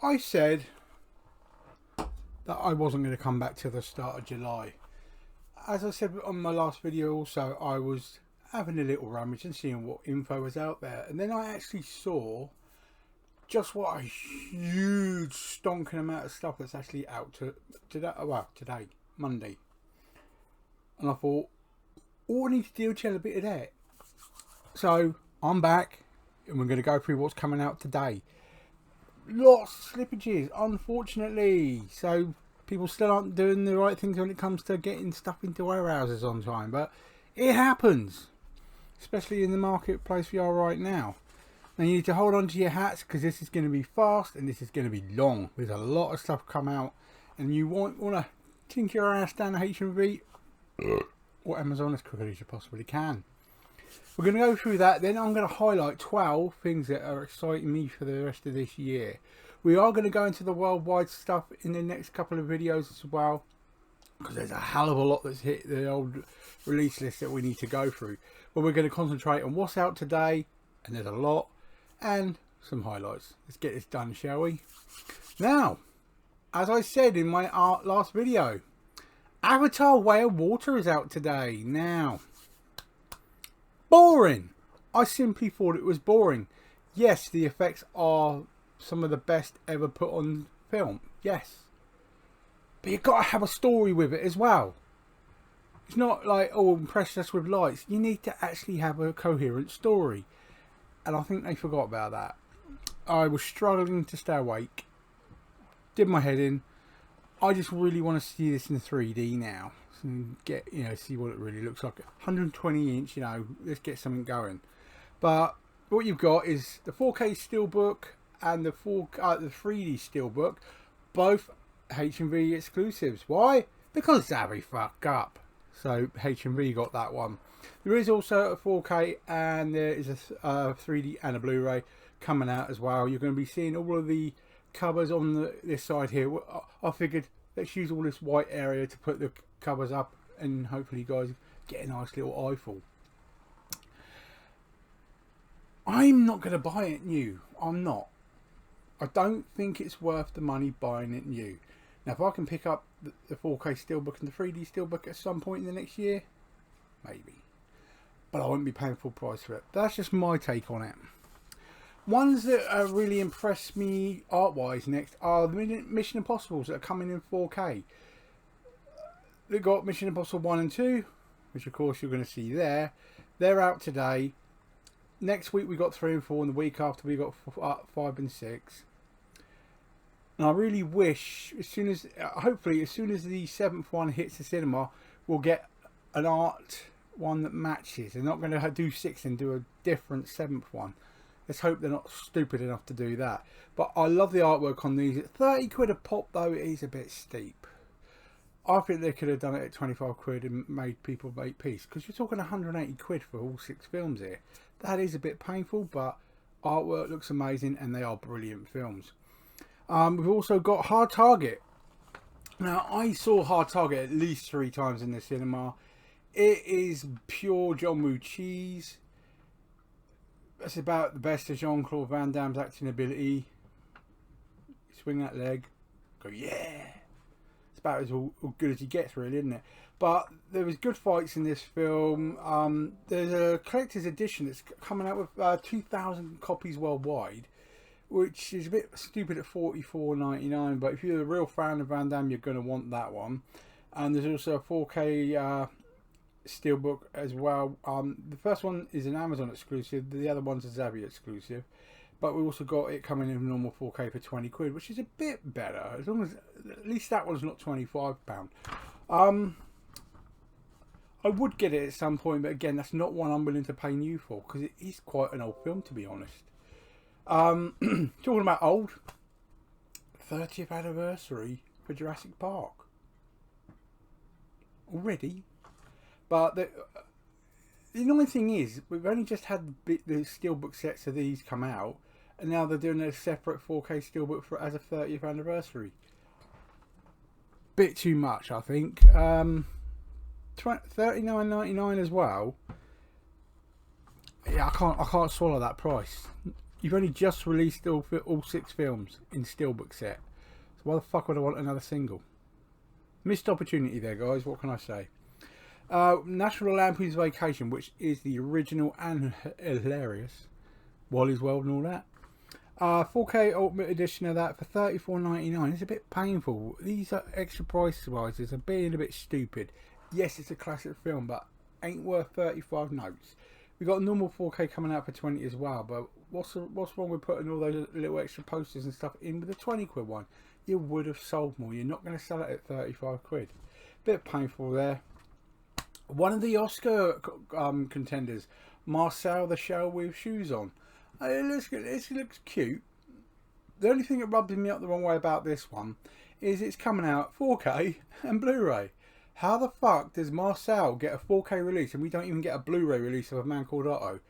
I said that I wasn't going to come back till the start of July. As I said on my last video also, I was having a little rummage and seeing what info was out there. And then I actually saw just what a huge stonking amount of stuff that's actually out today, Monday. And I thought, all I need to do is tell a bit of that. So I'm back and we're going to go through what's coming out today. Lots of slippages, unfortunately. So people still aren't doing the right things when it comes to getting stuff into warehouses on time. But it happens, especially in the marketplace we are right now. Now you need to hold on to your hats because this is going to be fast and this is going to be long. There's a lot of stuff come out and you want to tinker your ass down to HMV or Amazon as quickly as you possibly can. We're going to go through that, then I'm going to highlight 12 things that are exciting me for the rest of this year. We are going to go into the worldwide stuff in the next couple of videos as well, because there's a hell of a lot that's hit the old release list that we need to go through. But we're going to concentrate on what's out today, and there's a lot, and some highlights. Let's get this done, shall we? Now, as I said in my last video, Avatar Way of Water is out today. Now, boring. I simply thought it was boring. Yes, the effects are some of the best ever put on film. Yes. But you've got to have a story with it as well. It's not like, oh, impress us with lights. You need to actually have a coherent story. And I think they forgot about that. I was struggling to stay awake. Did my head in. I just really want to see this in 3D now. And get, see what it really looks like. 120 inch, let's get something going. But what you've got is the 4K steelbook and the 3D steelbook, both HMV exclusives. Why? Because Zabby fucked up. So HMV got that one. There is also a 4K and there is a 3D and a Blu-ray coming out as well. You're going to be seeing all of the covers on this side here. I figured let's use all this white area to put the covers up and hopefully you guys get a nice little eyeful. I'm not going to buy it new. I'm not. I don't think it's worth the money buying it new. Now if I can pick up the 4K steelbook and the 3D steelbook at some point in the next year, maybe. But I won't be paying full price for it. That's just my take on it. Ones that really impressed me art-wise next are the Mission Impossibles that are coming in 4K. They've got Mission Impossible 1 and 2, which of course you're going to see there. They're out today. Next week we got 3 and 4, and the week after we got 5 and 6. And I really wish, hopefully as soon as the 7th one hits the cinema, we'll get an art one that matches. They're not going to do 6 and do a different 7th one. Let's hope they're not stupid enough to do that. But I love the artwork on these. At 30 quid a pop though, it is a bit steep. I think they could have done it at 25 quid and made people make peace. Because you're talking 180 quid for all 6 films here. That is a bit painful, but artwork looks amazing and they are brilliant films. We've also got Hard Target. Now, I saw Hard Target at least 3 times in the cinema. It is pure John Woo cheese. It's about the best of Jean-Claude Van Damme's acting ability. Swing that leg. Go, yeah. It's about as all good as he gets, really, isn't it? But there was good fights in this film. There's a collector's edition that's coming out with 2,000 copies worldwide, which is a bit stupid at $44.99. But if you're a real fan of Van Damme, you're going to want that one. And there's also a 4K steelbook as well. The first one is an Amazon exclusive. The other one's a Zabby exclusive. But we also got it coming in normal 4K for 20 quid, which is a bit better. As long as at least that one's not £25. I would get it at some point, but again, that's not one I'm willing to pay new for because it is quite an old film, to be honest. Talking about old, 30th anniversary for Jurassic Park already. But the annoying thing is, we've only just had the steelbook sets of these come out, and now they're doing a separate 4K steelbook as a 30th anniversary. Bit too much, I think. $39.99 as well. Yeah, I can't swallow that price. You've only just released all 6 films in steelbook set. So why the fuck would I want another single? Missed opportunity there, guys. What can I say? National Lampoon's Vacation, which is the original and hilarious Wally's World and all that. 4K Ultimate Edition of that for $34.99. It's a bit painful. These are extra price rises are being a bit stupid. Yes, it's a classic film, but ain't worth 35 notes. We got a normal 4K coming out for 20 as well, but what's wrong with putting all those little extra posters and stuff in with a 20 quid one? You would have sold more. You're not going to sell it at 35 quid. Bit painful there. One of the Oscar contenders, Marcel the Shell with Shoes On. It looks cute. The only thing that rubs me up the wrong way about this one is it's coming out 4K and Blu-ray. How the fuck does Marcel get a 4K release and we don't even get a Blu-ray release of A Man Called Otto?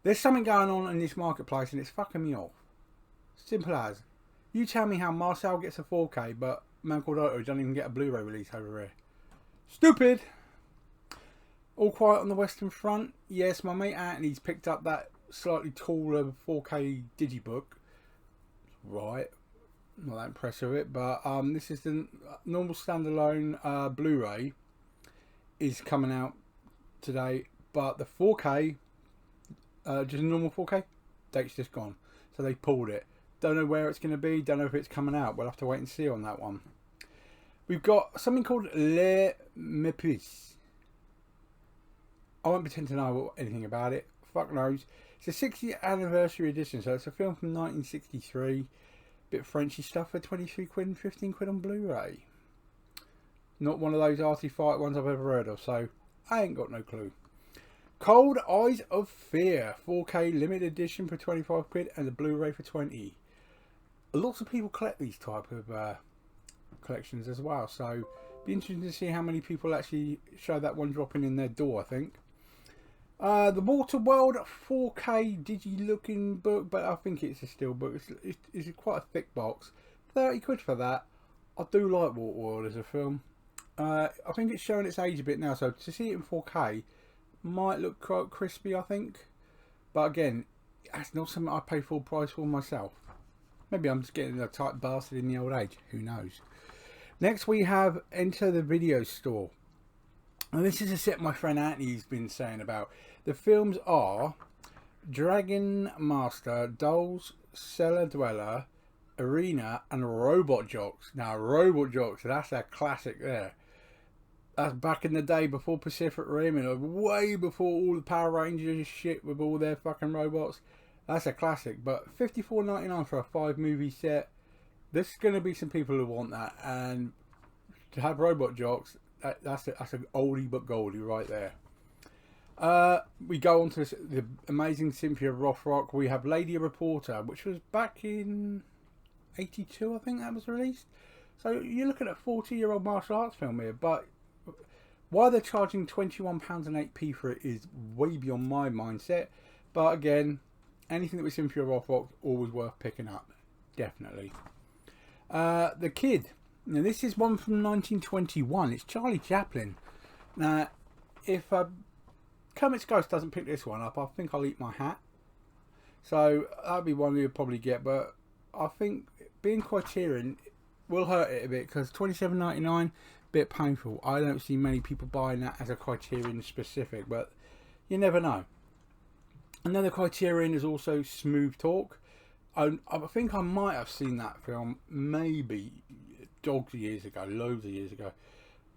There's something going on in this marketplace and it's fucking me off. Simple as. You tell me how Marcel gets a 4K but A Man Called Otto don't even get a Blu-ray release over here. Stupid! All Quiet on the Western Front. Yes, my mate Anthony's picked up that slightly taller 4K digibook. Right. Not that impressed with it, but this is the normal standalone Blu-ray is coming out today, but the 4K, just a normal 4K, date's just gone. So they pulled it. Don't know where it's going to be, don't know if it's coming out. We'll have to wait and see on that one. We've got something called Les Mépris. I won't pretend to know anything about it. Fuck knows. It's a 60th anniversary edition, so it's a film from 1963. Bit Frenchy stuff for 23 quid and 15 quid on Blu-ray. Not one of those arty fight ones I've ever heard of, so I ain't got no clue. Cold Eyes of Fear 4K limited edition for 25 quid and the Blu-ray for 20. Lots of people collect these type of collections as well, so be interesting to see how many people actually show that one dropping in their door, I think. The Waterworld 4K digi looking book, but I think it's a steel book. It's quite a thick box. 30 quid for that. I do like Waterworld as a film. I think it's showing its age a bit now, so to see it in 4K might look quite crispy, I think. But again, that's not something I pay full price for myself. Maybe I'm just getting a tight bastard in the old age. Who knows? Next we have Enter the Video Store. And this is a set my friend Anthony's been saying about. The films are Dragon Master, Dolls, Cellar Dweller, Arena and Robot Jocks. Now Robot Jocks, that's a classic there. That's back in the day before Pacific Rim and way before all the Power Rangers shit with all their fucking robots. That's a classic. But $54.99 for a 5-movie set. There's going to be some people who want that. And to have Robot Jocks, that's an oldie but goldie right there. We go on to the amazing Cynthia Rothrock. We have Lady Reporter, which was back in 82, I think that was released. So you're looking at a 40-year-old martial arts film here, but why they're charging £21.08 for it is way beyond my mindset. But again, anything that was Cynthia Rothrock always worth picking up, definitely. The Kid. Now this is one from 1921. It's Charlie Chaplin. Now, if Kermit's Ghost doesn't pick this one up, I think I'll eat my hat. So that'll be one you'll probably get. But I think being Criterion will hurt it a bit because $27.99, bit painful. I don't see many people buying that as a Criterion specific, but you never know. Another Criterion is also Smooth Talk. I think I might have seen that film maybe loads of years ago.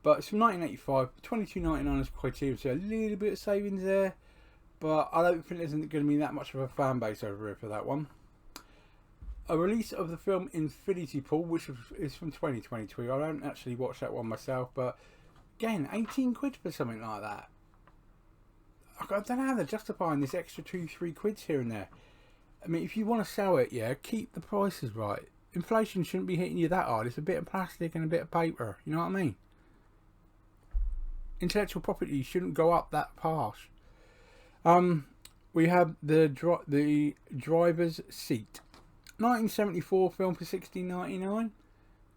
But it's from 1985, $22.99 as Criterion, so a little bit of savings there. But I don't think there's going to be that much of a fan base over here for that one. A release of the film Infinity Pool, which is from 2022. I don't actually watch that one myself, but again, 18 quid for something like that. I don't know how they're justifying this extra 2-3 quids here and there. I mean, if you want to sell it, yeah, keep the prices right. Inflation shouldn't be hitting you that hard. It's a bit of plastic and a bit of paper. You know what I mean? Intellectual property shouldn't go up that harsh. We have the Driver's Seat. 1974 film for $16.99.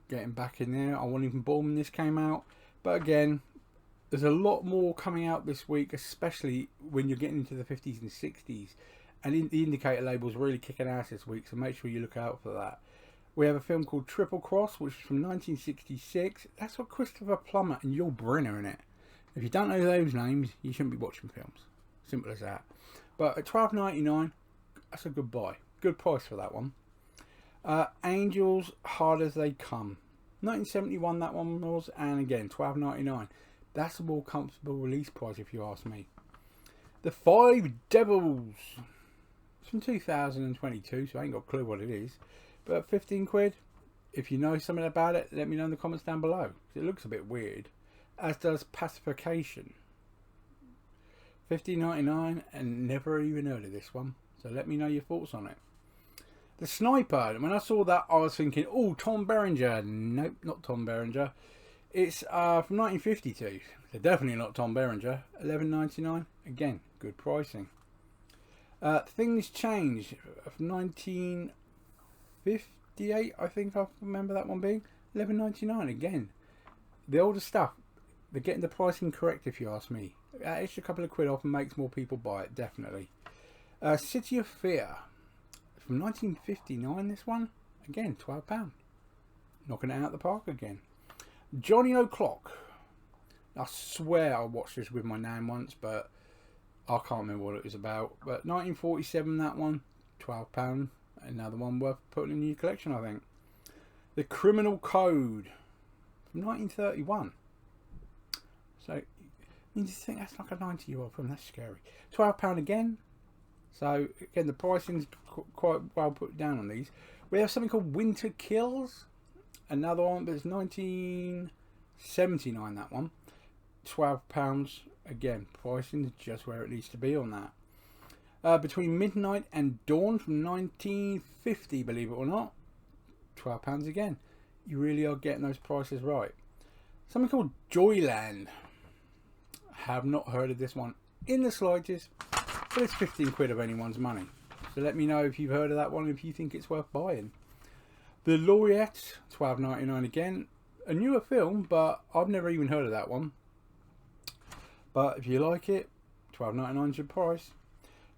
Getting back in there. I wasn't even born when this came out. But again, there's a lot more coming out this week, especially when you're getting into the 50s and 60s. and the indicator label's really kicking ass this week, so make sure you look out for that. We have a film called Triple Cross, which is from 1966. That's got Christopher Plummer and Yul Brynner in it. If you don't know those names, you shouldn't be watching films. Simple as that. But at $12.99, that's a good buy. Good price for that one. Angels, Hard as They Come. 1971 that one was, and again, $12.99. That's a more comfortable release price if you ask me. The Five Devils. It's from 2022, so I ain't got a clue what it is. But 15 quid. If you know something about it, let me know in the comments down below. It looks a bit weird. As does Pacification. $15.99, and never even heard of this one. So let me know your thoughts on it. The Sniper. When I saw that, I was thinking, oh, Tom Berenger. Nope, not Tom Berenger. It's from 1952. So definitely not Tom Berenger. $11.99. Again, good pricing. Things Change from 1958. I think I remember that one being $11.99. Again, the older stuff. They're getting the pricing correct, if you ask me. Extra couple of quid off and makes more people buy it, definitely. City of Fear. From 1959, this one. Again, £12. Knocking it out of the park again. Johnny O'Clock. I swear I watched this with my nan once, but I can't remember what it was about. But 1947, that one. £12. Another one worth putting in your collection, I think. The Criminal Code. From 1931. So, you just think that's like a 90-year-old film. That's scary. £12 again. So, again, the pricing's quite well put down on these. We have something called Winter Kills. Another one, but it's 1979, that one. £12. Again, pricing's just where it needs to be on that. Between Midnight and Dawn from 1950, believe it or not. £12 again. You really are getting those prices right. Something called Joyland. Have not heard of this one in the slightest, but it's 15 quid of anyone's money. So let me know if you've heard of that one, if you think it's worth buying. The Laureate, $12.99 again. A newer film, but I've never even heard of that one. But if you like it, $12.99 is your price.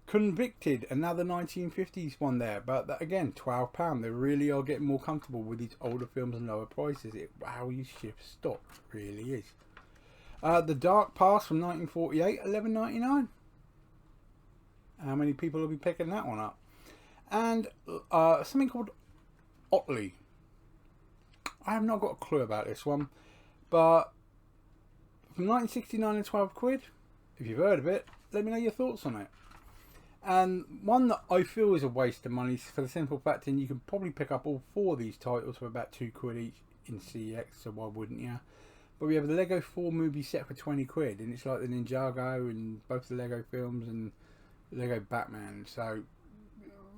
Convicted, another 1950s one there, but that, again, £12. They really are getting more comfortable with these older films and lower prices. Wow, you shift stock, really is. The Dark Past from 1948, $11.99. How many people will be picking that one up? And something called Otley. I have not got a clue about this one, but from 1969 and 12 quid. If you've heard of it, let me know your thoughts on it. And one that I feel is a waste of money for the simple fact that you can probably pick up all four of these titles for about 2 quid each in CX, so why wouldn't you? But we have the Lego 4 movie set for 20 quid, and it's like the Ninjago and both the Lego films and Lego Batman. So,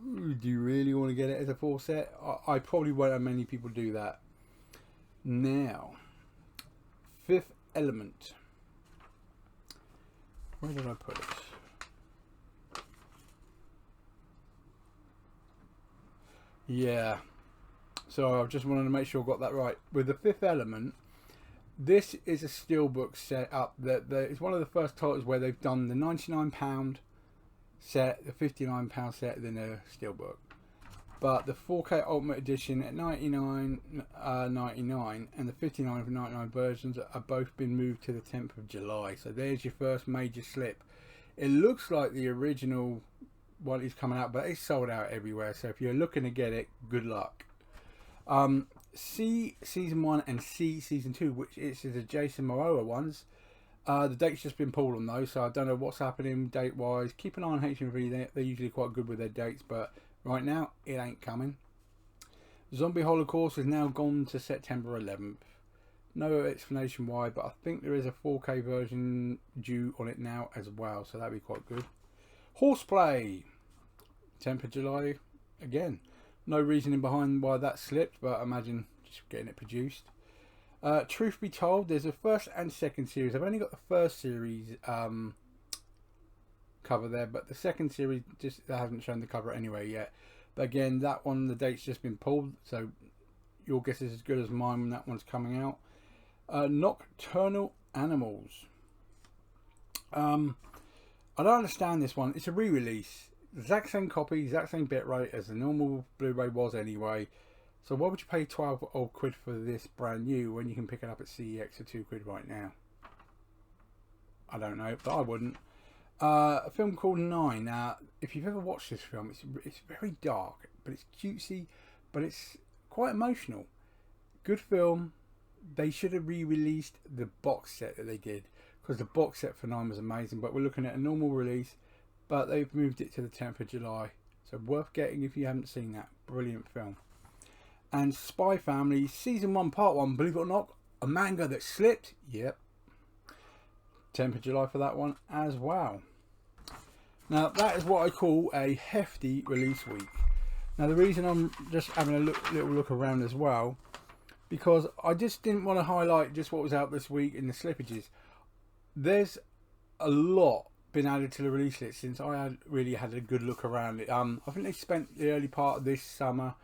do you really want to get it as a 4 set? I probably won't have many people do that. Now, Fifth Element. Where did I put it? Yeah. So I just wanted to make sure I got that right. With the Fifth Element, this is a steelbook set up. It's one of the first titles where they've done the £99 set, the £59 set, then a steelbook. But the 4K Ultimate Edition at $99.99 and the $59.99 versions are both been moved to the 10th of July. So there's your first major slip. It looks like the original one is coming out, but it's sold out everywhere. So if you're looking to get it, good luck. C Season 1 and C Season 2, which is the Jason Momoa ones. The date's just been pulled on those, so I don't know what's happening date-wise. Keep an eye on HMV, they're usually quite good with their dates, but right now, it ain't coming. Zombie Holocaust is now gone to September 11th. No explanation why, but I think there is a 4K version due on it now as well, so that'd be quite good. Horseplay, 10th of July, again. No reasoning behind why that slipped, but I imagine just getting it produced. Truth Be Told, there's a first and second series. I've only got the first series cover there, but the second series just I haven't shown the cover anyway yet. But again, that one, the date's just been pulled, so your guess is as good as mine when that one's coming out. Nocturnal Animals. I don't understand this one. It's a re-release. Exact same copy, exact same bitrate as the normal Blu-ray was anyway. So why would you pay 12 odd quid for this brand new when you can pick it up at CEX for 2 quid right now? I don't know, but I wouldn't. A film called Nine. Now, if you've ever watched this film, it's very dark, but it's cutesy, but it's quite emotional. Good film. They should have re-released the box set that they did, because the box set for Nine was amazing. But we're looking at a normal release, but they've moved it to the 10th of July. So worth getting if you haven't seen that. Brilliant film. And Spy Family Season 1 Part 1, believe it or not, a manga that slipped. Yep. 10th of July for that one as well. Now that is what I call a hefty release week. Now the reason I'm just having a little look around as well, because I just didn't want to highlight just what was out this week in the slippages. There's a lot been added to the release list since I had really had a good look around it. I think they spent the early part of this summer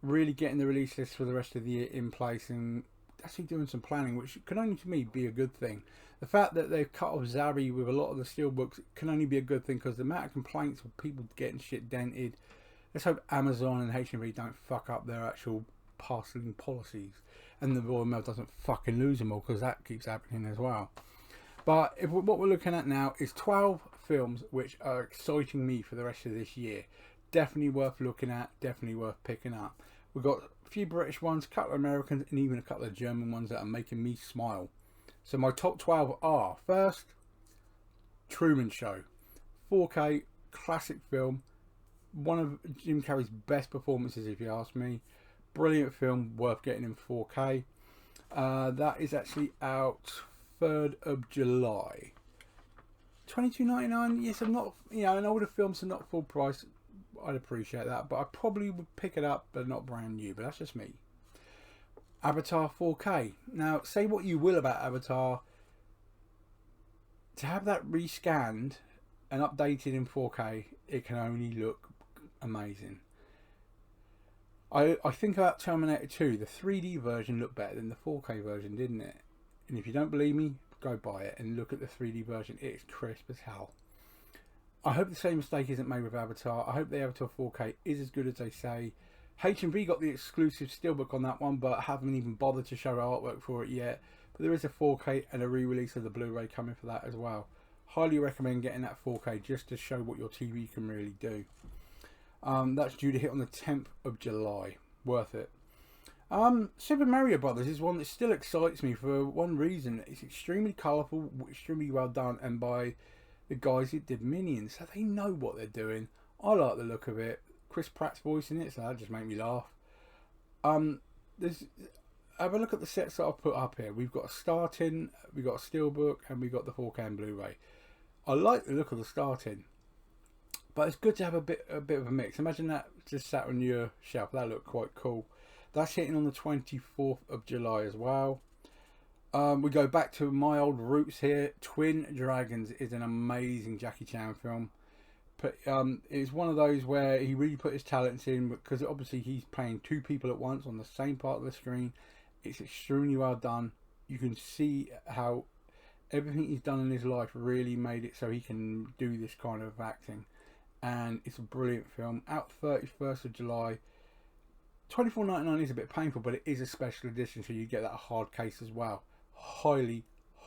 really getting the release list for the rest of the year in place and actually doing some planning, which can only to me be a good thing. The fact that they've cut off Zabi with a lot of the steelbooks can only be a good thing, because the amount of complaints of people getting shit dented. Let's hope Amazon and H&B don't fuck up their actual parceling policies, and the Royal Mail doesn't fucking lose them all, because that keeps happening as well. But what we're looking at now is 12 films which are exciting me for the rest of this year. Definitely worth looking at, definitely worth picking up. We've got a few British ones, a couple of Americans, and even a couple of German ones that are making me smile. So my top 12 are, first, Truman Show. 4K, classic film. One of Jim Carrey's best performances, if you ask me. Brilliant film, worth getting in 4K. That is actually out 3rd of July. $22.99. Yes, I'm not, an older films are not full price. I'd appreciate that, but I probably would pick it up, but not brand new. But that's just me. Avatar 4K. Now, say what you will about Avatar, to have that rescanned and updated in 4K, it can only look amazing. I think about Terminator 2. The 3D version looked better than the 4K version, didn't it? And if you don't believe me, go buy it and look at the 3D version. It's crisp as hell. I hope the same mistake isn't made with Avatar. I hope the Avatar 4K is as good as they say. H&B got the exclusive steelbook on that one, but haven't even bothered to show artwork for it yet. But there is a 4K and a re-release of the Blu-ray coming for that as well. Highly recommend getting that 4K just to show what your TV can really do. That's due to hit on the 10th of July. Worth it. Super Mario Brothers is one that still excites me for one reason. It's extremely colourful, extremely well done, and by the guys that did Minions, so they know what they're doing. I like the look of it. Chris Pratt's voice in it, so that just made me laugh. Have a look at the sets that I've put up here. We've got a Star Tin, we've got a Steelbook, and we've got the 4K and Blu-ray. I like the look of the Star Tin, but it's good to have a bit of a mix. Imagine that just sat on your shelf. That looked quite cool. That's hitting on the 24th of July as well. We go back to my old roots here. Twin Dragons is an amazing Jackie Chan film. But it's one of those where he really put his talents in, because obviously he's playing two people at once on the same part of the screen. It's extremely well done. You can see how everything he's done in his life really made it so he can do this kind of acting. And it's a brilliant film. Out 31st of July. $24.99 is a bit painful, but it is a special edition, so you get that hard case as well. Highly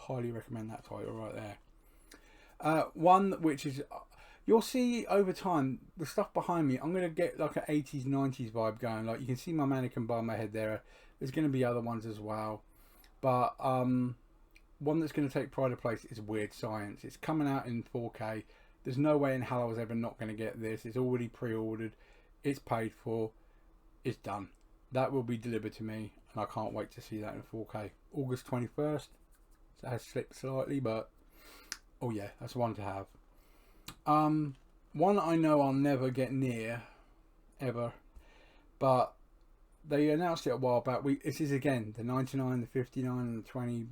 recommend that title right there. One which is, you'll see over time, the stuff behind me, I'm going to get like an 80s, 90s vibe going. Like you can see my mannequin by my head there. There's going to be other ones as well. But one that's going to take pride of place is Weird Science. It's coming out in 4K. There's no way in hell I was ever not going to get this. It's already pre-ordered. It's paid for. It's done. That will be delivered to me, and I can't wait to see that in 4K. August 21st. So it has slipped slightly, but oh yeah, that's one to have. One I know I'll never get near, ever, but they announced it a while back. This is again the 99, the 59, and the £29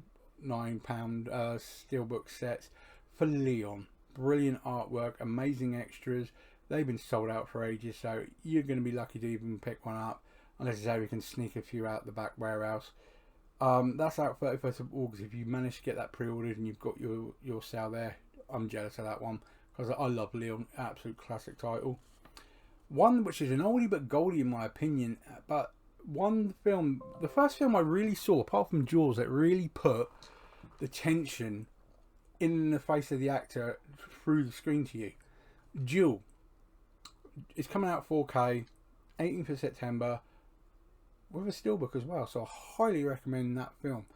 steelbook sets for Leon. Brilliant artwork, amazing extras. They've been sold out for ages, so you're going to be lucky to even pick one up, unless it's how you can sneak a few out the back warehouse. That's out 31st of August. If you manage to get that pre-ordered and you've got your sale there, I'm jealous of that one, because I love Leon, absolute classic title. One which is an oldie but goldie in my opinion, but one film, the first film I really saw apart from Jaws that really put the tension in the face of the actor through the screen to you. Duel. It's coming out 4K, 18th of September, with a steelbook as well, so I highly recommend that film.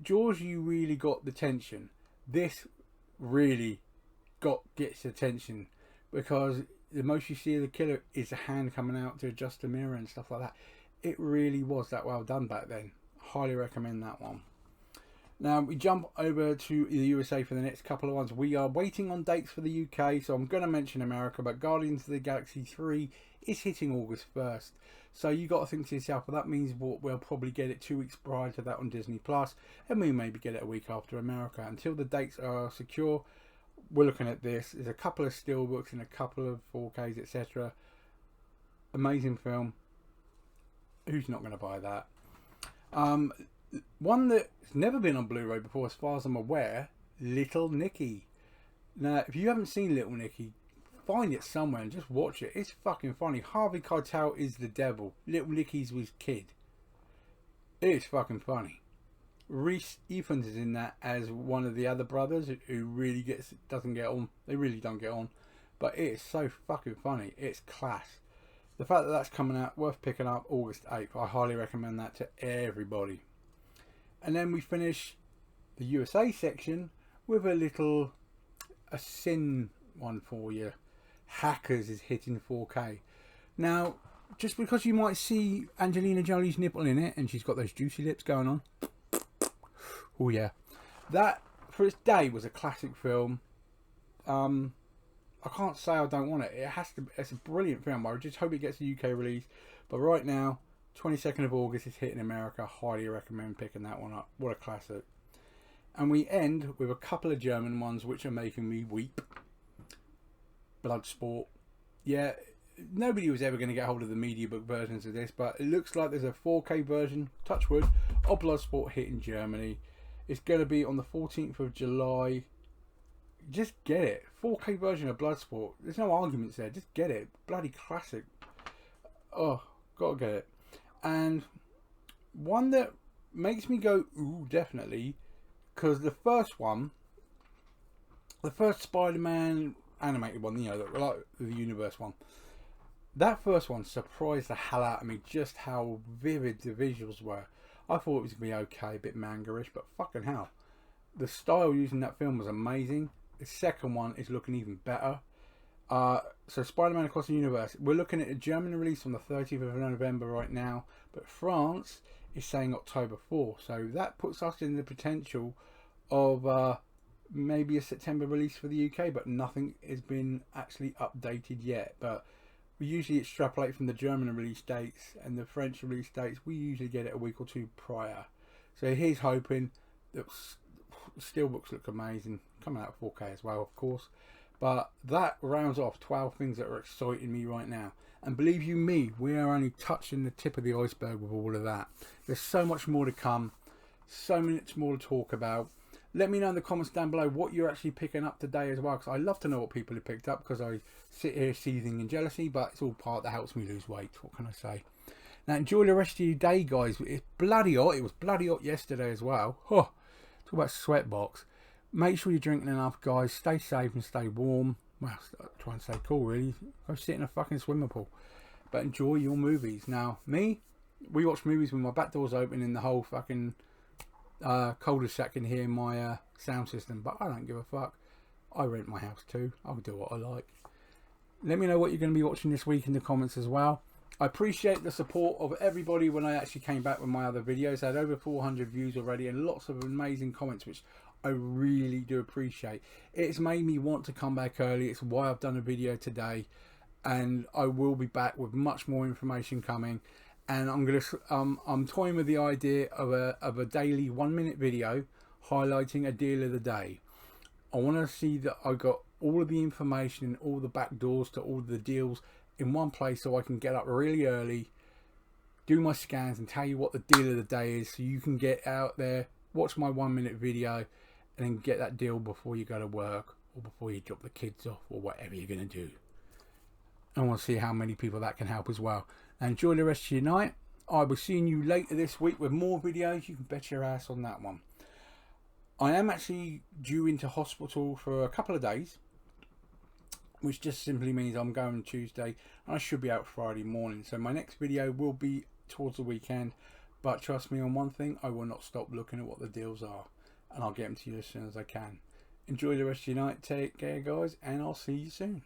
Jaws, you really got the tension. This really gets the tension, because the most you see of the killer is a hand coming out to adjust the mirror and stuff like that. It really was that well done back then. Highly recommend that one. Now we jump over to the USA for the next couple of ones. We are waiting on dates for the UK, so I'm going to mention America, but Guardians of the Galaxy 3 is hitting August 1st. So you got to think to yourself, well, that means we'll probably get it 2 weeks prior to that on Disney Plus, and we maybe get it a week after America. Until the dates are secure, we're looking at this. There's a couple of steelbooks and a couple of 4Ks, etc. Amazing film. Who's not going to buy that? One that's never been on Blu-ray before, as far as I'm aware, Little Nicky. Now, if you haven't seen Little Nicky, find it somewhere and just watch it. It's fucking funny. Harvey Keitel is the devil. Little Nicky's his kid. It's fucking funny. Reese Ifans is in that as one of the other brothers who really doesn't get on. They really don't get on. But it is so fucking funny. It's class. The fact that that's coming out, worth picking up August 8th. I highly recommend that to everybody. And then we finish the USA section with a sin one for you. Hackers is hitting 4K. Now, just because you might see Angelina Jolie's nipple in it and she's got those juicy lips going on. Oh yeah. That, for its day, was a classic film. I can't say I don't want it. It's a brilliant film. I just hope it gets a UK release. But right now, 22nd of August, it's hitting America. Highly recommend picking that one up. What a classic. And we end with a couple of German ones which are making me weep. Bloodsport. Yeah, nobody was ever going to get hold of the media book versions of this, but it looks like there's a 4K version, touch wood, of Bloodsport hitting Germany. It's going to be on the 14th of July. Just get it. 4K version of Bloodsport. There's no arguments there. Just get it. Bloody classic. Oh, gotta get it. And one that makes me go, ooh, definitely, because the first one, the first Spider-Man animated one, you know, like the universe one, that first one surprised the hell out of me, just how vivid the visuals were. I thought it was going to be okay, a bit manga-ish, but fucking hell. The style used in that film was amazing. The second one is looking even better. So Spider-Man Across the Universe, we're looking at a German release on the 30th of November right now, but France is saying October 4, so that puts us in the potential of maybe a September release for the UK, but nothing has been actually updated yet. But we usually extrapolate from the German release dates, and the French release dates we usually get it a week or two prior. So here's hoping that steelbooks look amazing, coming out 4K as well, of course. But that rounds off 12 things that are exciting me right now. And believe you me, we are only touching the tip of the iceberg with all of that. There's so much more to come, so much more to talk about. Let me know in the comments down below what you're actually picking up today as well, because I love to know what people have picked up, because I sit here seething in jealousy, but it's all part that helps me lose weight. What can I say? Now enjoy the rest of your day, guys. It's bloody hot. It was bloody hot yesterday as well. Oh, talk about sweatbox. Make sure you're drinking enough, guys. Stay safe and stay warm. Well, try and stay cool, really. Go sit in a fucking swimming pool. But enjoy your movies. Now, me, we watch movies with my back doors open in the whole fucking cul-de-sac can hear my sound system. But I don't give a fuck. I rent my house too. I'll do what I like. Let me know what you're going to be watching this week in the comments as well. I appreciate the support of everybody when I actually came back with my other videos. I had over 400 views already and lots of amazing comments, which I really do appreciate. It's made me want to come back early. It's why I've done a video today, and I will be back with much more information coming. And I'm toying with the idea of a daily 1-minute video highlighting a deal of the day. I want to see that I got all of the information and all the back doors to all the deals in one place, so I can get up really early, do my scans, and tell you what the deal of the day is, so you can get out there, watch my 1-minute video, and then get that deal before you go to work or before you drop the kids off, or whatever you're going to do. I want to see how many people that can help as well. Now enjoy the rest of your night. I will see you later this week with more videos. You can bet your ass on that one. I am actually due into hospital for a couple of days, which just simply means I'm going Tuesday and I should be out Friday morning. So my next video will be towards the weekend, but trust me on one thing, I will not stop looking at what the deals are, and I'll get them to you as soon as I can. Enjoy the rest of your night, take care guys, and I'll see you soon.